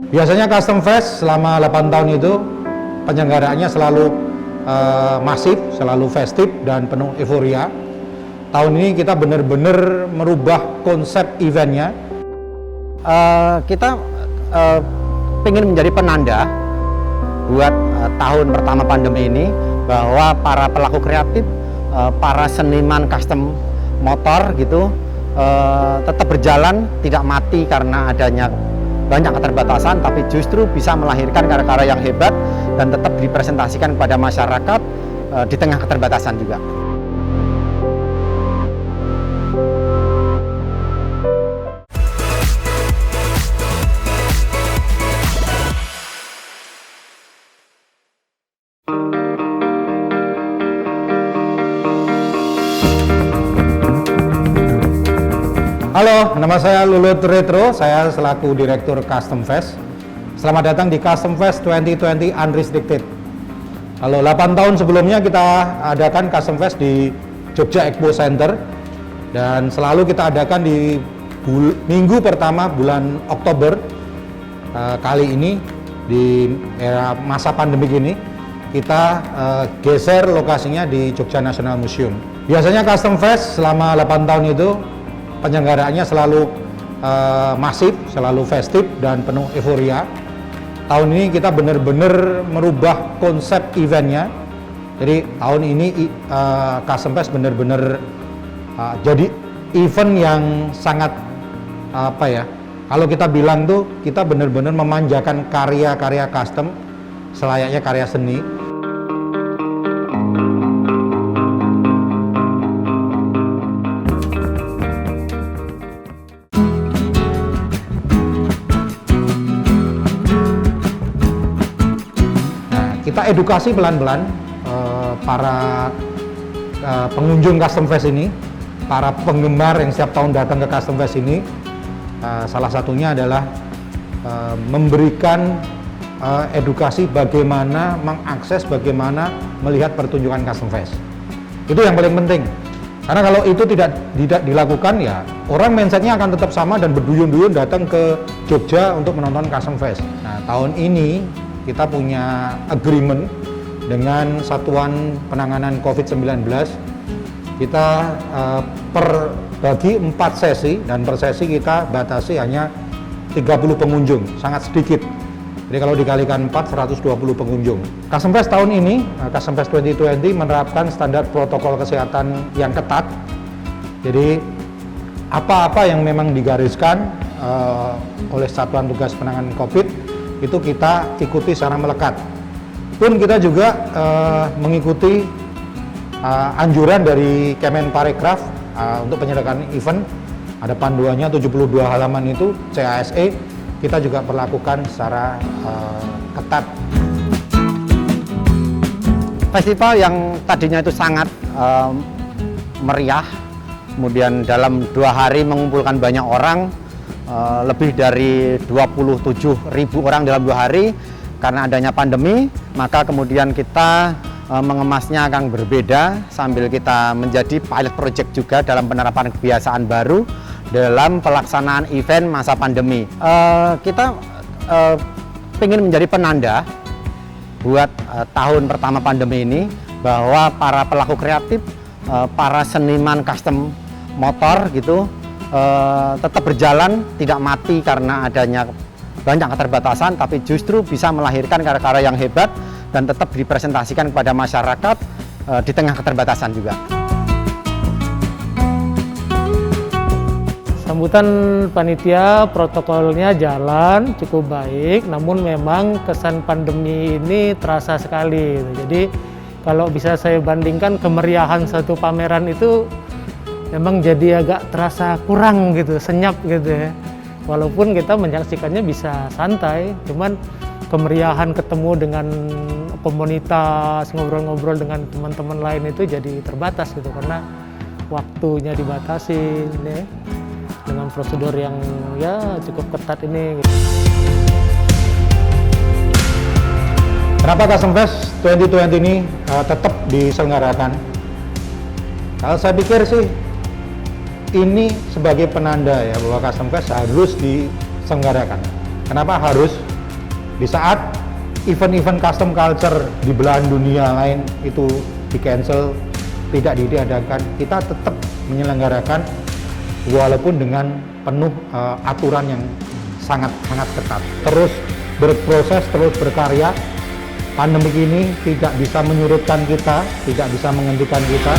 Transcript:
Biasanya Custom Fest selama 8 tahun itu penyelenggaraannya selalu masif, selalu festif dan penuh euforia. Tahun ini kita benar-benar merubah konsep eventnya. Kita ingin menjadi penanda buat tahun pertama pandemi ini bahwa para pelaku kreatif, para seniman custom motor gitu tetap berjalan, tidak mati karena adanya banyak keterbatasan, tapi justru bisa melahirkan karya-karya yang hebat dan tetap dipresentasikan kepada masyarakat di tengah keterbatasan juga. Halo, nama saya Lulut Retro, saya selaku Direktur Custom Fest. Selamat datang di Custom Fest 2020 Unrestricted. Lalu 8 tahun sebelumnya kita adakan Custom Fest di Jogja Expo Center dan selalu kita adakan di minggu pertama bulan Oktober. Kali ini di era masa pandemi ini kita geser lokasinya di Jogja National Museum. Biasanya Custom Fest selama 8 tahun itu penyelenggaraannya selalu masif, selalu festif dan penuh euforia. Tahun ini kita benar-benar merubah konsep eventnya. Jadi tahun ini Custom Fest benar-benar jadi event yang sangat kalau kita bilang tuh kita benar-benar memanjakan karya-karya custom selayaknya karya seni. Kita edukasi pelan-pelan para pengunjung Custom Fest ini, para penggemar yang setiap tahun datang ke Custom Fest ini. Salah satunya adalah memberikan edukasi bagaimana mengakses, bagaimana melihat pertunjukan Custom Fest. Itu yang paling penting. Karena kalau itu tidak dilakukan, ya orang mindsetnya akan tetap sama dan berduyun-duyun datang ke Jogja untuk menonton Custom Fest. Nah, tahun ini kita punya agreement dengan Satuan Penanganan COVID-19. Kita bagi 4 sesi dan per sesi kita batasi hanya 30 pengunjung, sangat sedikit. Jadi kalau dikalikan 4, 120 pengunjung. Custom Fest tahun ini, Custom Fest 2020 menerapkan standar protokol kesehatan yang ketat. Jadi apa-apa yang memang digariskan oleh Satuan Tugas Penanganan COVID itu kita ikuti secara melekat. Pun kita juga mengikuti anjuran dari Kemenparekraf untuk penyelenggaraan event. Ada panduannya 72 halaman itu CASE, kita juga perlakukan secara ketat. Festival yang tadinya itu sangat meriah, kemudian dalam 2 hari mengumpulkan banyak orang, lebih dari 27.000 orang dalam 2 hari. Karena adanya pandemi, maka kemudian kita mengemasnya akan berbeda sambil kita menjadi pilot project juga dalam penerapan kebiasaan baru dalam pelaksanaan event masa pandemi. Kita ingin menjadi penanda buat tahun pertama pandemi ini bahwa para pelaku kreatif, para seniman custom motor gitu tetap berjalan, tidak mati karena adanya banyak keterbatasan, tapi justru bisa melahirkan karya-karya yang hebat dan tetap dipresentasikan kepada masyarakat di tengah keterbatasan juga. Sambutan panitia protokolnya jalan cukup baik, namun memang kesan pandemi ini terasa sekali. Jadi kalau bisa saya bandingkan kemeriahan satu pameran itu memang jadi agak terasa kurang gitu, senyap gitu ya. Walaupun kita menyaksikannya bisa santai, cuman kemeriahan ketemu dengan komunitas, ngobrol-ngobrol dengan teman-teman lain itu jadi terbatas gitu, karena waktunya dibatasi ya, dengan prosedur yang ya cukup ketat ini gitu. Kenapa Custom Fest 2020 ini tetap diselenggarakan? Kalau saya pikir sih ini sebagai penanda ya bahwa Custom Fest harus diselenggarakan. Kenapa harus? Di saat event-event custom culture di belahan dunia lain itu di cancel, tidak diadakan, kita tetap menyelenggarakan walaupun dengan penuh aturan yang sangat-sangat ketat. Terus berproses, terus berkarya. Pandemi ini tidak bisa menyurutkan kita, tidak bisa menghentikan kita.